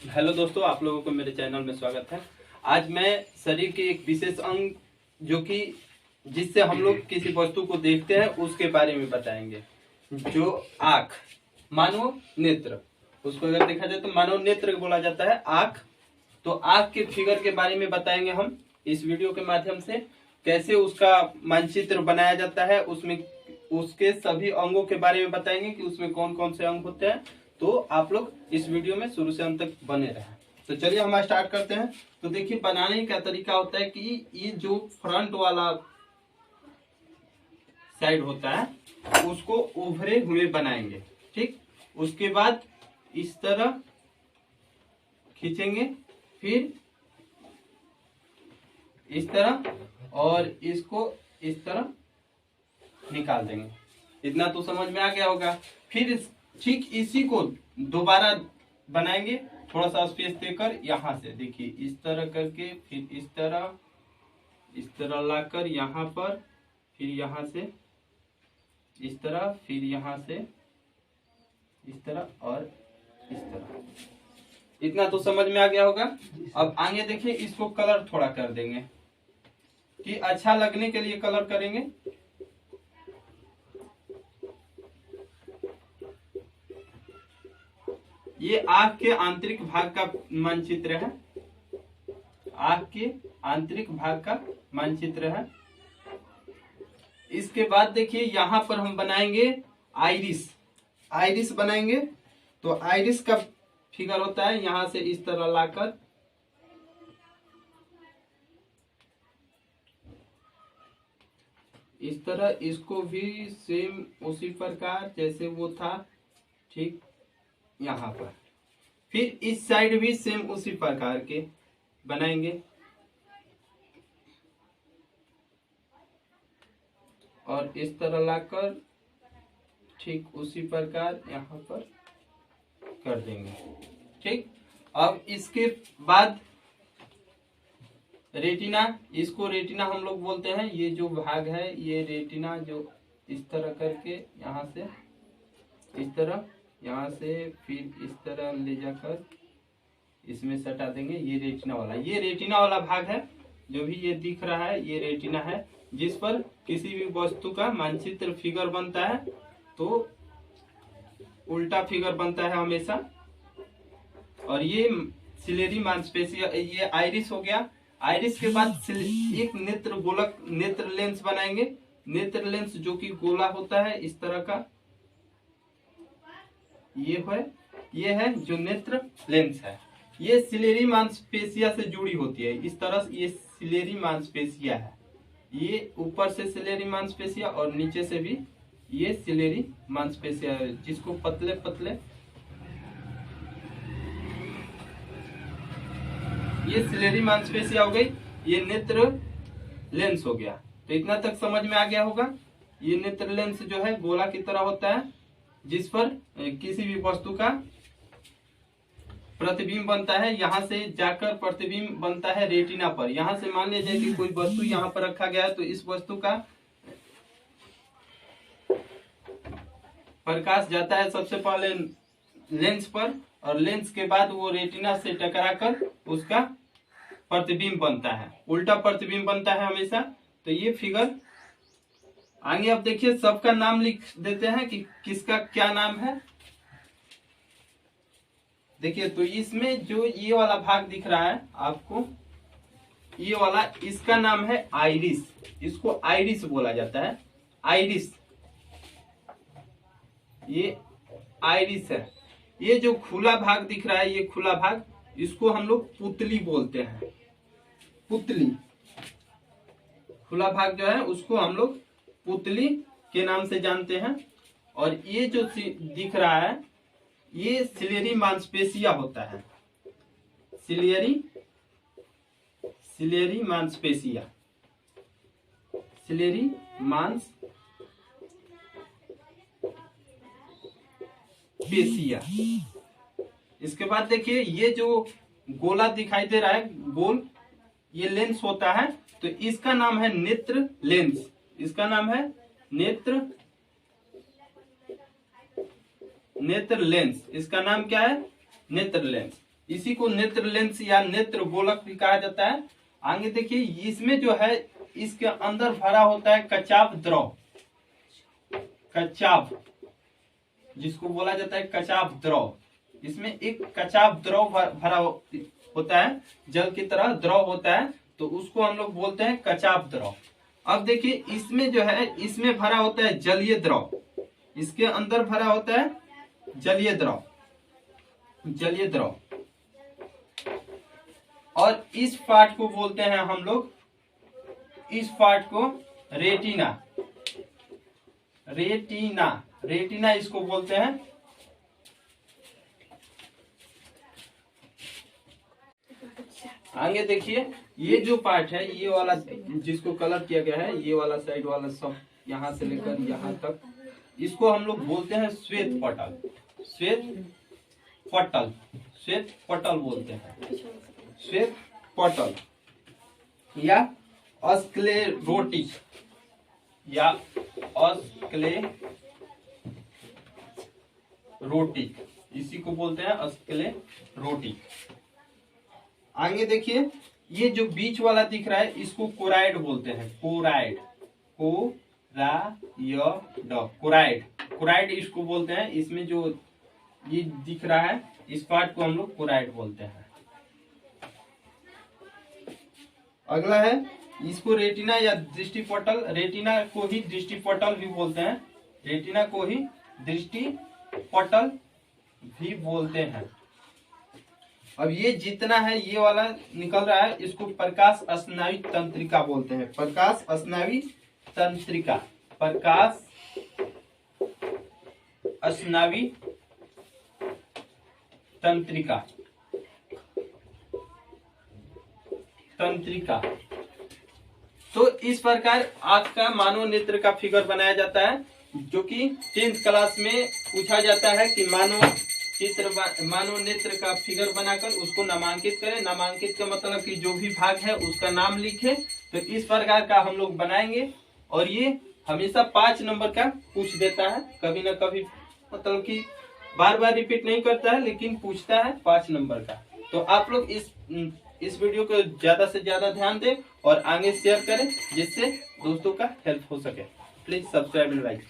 Hello दोस्तों, आप लोगों को मेरे चैनल में स्वागत है। आज मैं शरीर के एक विशेष अंग जो कि जिससे हम लोग किसी वस्तु को देखते हैं उसके बारे में बताएंगे। जो आँख, मानव नेत्र, उसको अगर देखा जाए तो मानव नेत्र बोला जाता है आँख। तो आँख के फिगर के बारे में बताएंगे हम इस वीडियो के माध्यम से। कैसे उसका मानचित्र बनाया जाता है, उसमें उसके सभी अंगों के बारे में बताएंगे कि उसमें कौन कौन से अंग होते हैं। तो आप लोग इस वीडियो में शुरू से अंत तक बने रहें। तो चलिए हम स्टार्ट करते हैं। तो देखिए, बनाने का तरीका होता है कि ये जो फ्रंट वाला साइड होता है उसको उभरे हुए बनाएंगे। ठीक, उसके बाद इस तरह खींचेंगे, फिर इस तरह, और इसको इस तरह निकाल देंगे। इतना तो समझ में आ गया होगा। फिर ठीक इसी को दोबारा बनाएंगे, थोड़ा सा स्पेस देकर। यहाँ से देखिए, इस तरह करके, फिर इस तरह लाकर यहाँ पर, फिर यहाँ से इस तरह, फिर यहाँ से इस तरह और इस तरह। इतना तो समझ में आ गया होगा। अब आगे देखिए, इसको कलर थोड़ा कर देंगे कि अच्छा लगने के लिए कलर करेंगे। ये आँख के आंतरिक भाग का मानचित्र है। आँख के आंतरिक भाग का मानचित्र है। इसके बाद देखिए, यहां पर हम बनाएंगे आइरिस। आइरिस बनाएंगे तो आइरिस का फिगर होता है यहां से इस तरह लाकर, इस तरह। इसको भी सेम उसी प्रकार जैसे वो था, ठीक यहाँ पर। फिर इस साइड भी सेम उसी प्रकार के बनाएंगे, और इस तरह लाकर ठीक उसी प्रकार यहाँ पर कर देंगे। ठीक, अब इसके बाद रेटिना। इसको रेटिना हम लोग बोलते हैं। ये जो भाग है ये रेटिना, जो इस तरह करके यहाँ से इस तरह, यहाँ से फिर इस तरह ले जाकर इसमें सटा देंगे। ये रेटिना वाला, ये रेटिना वाला भाग है। जो भी ये दिख रहा है ये रेटिना है, जिस पर किसी भी वस्तु का मानचित्र फिगर बनता है। तो उल्टा फिगर बनता है हमेशा। और ये सिलेरी मांसपेशिया, ये आइरिस हो गया। आइरिस के बाद एक नेत्र गोलक, नेत्र लेंस बनाएंगे। नेत्र लेंस जो कि गोला होता है इस तरह का, ये है जो नेत्र लेंस है। ये सिलेरी मांसपेशिया से जुड़ी होती है। इस तरह से ये सिलेरी मांसपेशिया है। ये ऊपर से सिलेरी मांसपेशिया और नीचे से भी ये सिलेरी मांसपेशिया है, जिसको पतले पतले, ये सिलेरी मांसपेशिया हो गई। ये नेत्र लेंस हो गया। तो इतना तक समझ में आ गया होगा। ये नेत्र लेंस जो है गोला की तरह होता है, जिस पर किसी भी वस्तु का प्रतिबिंब बनता है। यहाँ से जाकर प्रतिबिंब बनता है रेटिना पर। यहाँ से मान लीजिए कि कोई वस्तु यहाँ पर रखा गया है, तो इस वस्तु का प्रकाश जाता है सबसे पहले लेंस पर, और लेंस के बाद वो रेटिना से टकराकर उसका प्रतिबिंब बनता है। उल्टा प्रतिबिंब बनता है हमेशा। तो ये फिगर आगे। अब देखिए, सबका नाम लिख देते हैं कि किसका क्या नाम है। देखिए, तो इसमें जो ये वाला भाग दिख रहा है आपको, ये वाला, इसका नाम है आइरिस। इसको आइरिस बोला जाता है। आइरिस, ये आइरिस है। ये जो खुला भाग दिख रहा है, ये खुला भाग, इसको हम लोग पुतली बोलते हैं। पुतली, खुला भाग जो है उसको हम लोग पुतली के नाम से जानते हैं। और ये जो दिख रहा है ये सिलेरी मांसपेशिया होता है। सिलेरी मांसपेशिया, सिलेरी मांसपेशिया। इसके बाद देखिए, ये जो गोला दिखाई दे रहा है गोल, ये लेंस होता है। तो इसका नाम है नेत्र लेंस। इसका नाम है नेत्र लेंस। इसका नाम क्या है? नेत्र लेंस। इसी को नेत्र लेंस या नेत्र गोलक भी कहा जाता है। आगे देखिए, इसमें जो है इसके अंदर भरा होता है कचाप द्रव, कचाप जिसको बोला जाता है कचाप द्रव। इसमें एक कचाप द्रव भरा होता है, जल की तरह द्रव होता है, तो उसको हम लोग बोलते हैं कचाप द्रव। अब देखिए, इसमें जो है इसमें भरा होता है जलीय द्रव, इसके अंदर भरा होता है जलीय द्रव, जलीय द्रव। और इस पार्ट को बोलते हैं हम लोग, इस पार्ट को रेटिना, रेटिना, रेटिना इसको बोलते हैं। आगे देखिए, ये जो पार्ट है, ये वाला जिसको कलर किया गया है, ये वाला साइड वाला सब यहाँ से लेकर यहाँ तक, इसको हम लोग बोलते हैं श्वेत पटल, श्वेत पटल, श्वेत पटल बोलते हैं, श्वेत पटल या स्क्लेरोटिक, या स्क्लेरोटिक, इसी को बोलते हैं स्क्लेरोटिक। आगे देखिए, ये जो बीच वाला दिख रहा है इसको कोराइड बोलते हैं, कोराइड, कोराइड, कोराइड इसको बोलते हैं। इसमें जो ये दिख रहा है इस पार्ट को हम लोग कोराइड बोलते हैं। अगला है, इसको रेटिना या दृष्टिपटल, रेटिना को ही दृष्टिपटल भी बोलते हैं, रेटिना को ही दृष्टिपटल भी बोलते हैं। अब ये जितना है ये वाला निकल रहा है, इसको प्रकाश स्नायु तंत्रिका बोलते हैं, प्रकाश स्नायु तंत्रिका, प्रकाश स्नायु तंत्रिका, तंत्रिका। तो इस प्रकार आंख का मानव नेत्र का फिगर बनाया जाता है, जो कि 10th क्लास में पूछा जाता है कि मानव नेत्र का फिगर बनाकर उसको नामांकित करें। नामांकित का मतलब कि जो भी भाग है उसका नाम लिखे। तो इस प्रकार का हम लोग बनाएंगे, और ये हमेशा 5 नंबर का पूछ देता है, कभी ना कभी, मतलब कि बार बार रिपीट नहीं करता है, लेकिन पूछता है 5 नंबर का। तो आप लोग इस वीडियो को ज्यादा से ज्यादा ध्यान दें और आगे शेयर करें, जिससे दोस्तों का हेल्प हो सके। Please subscribe and like.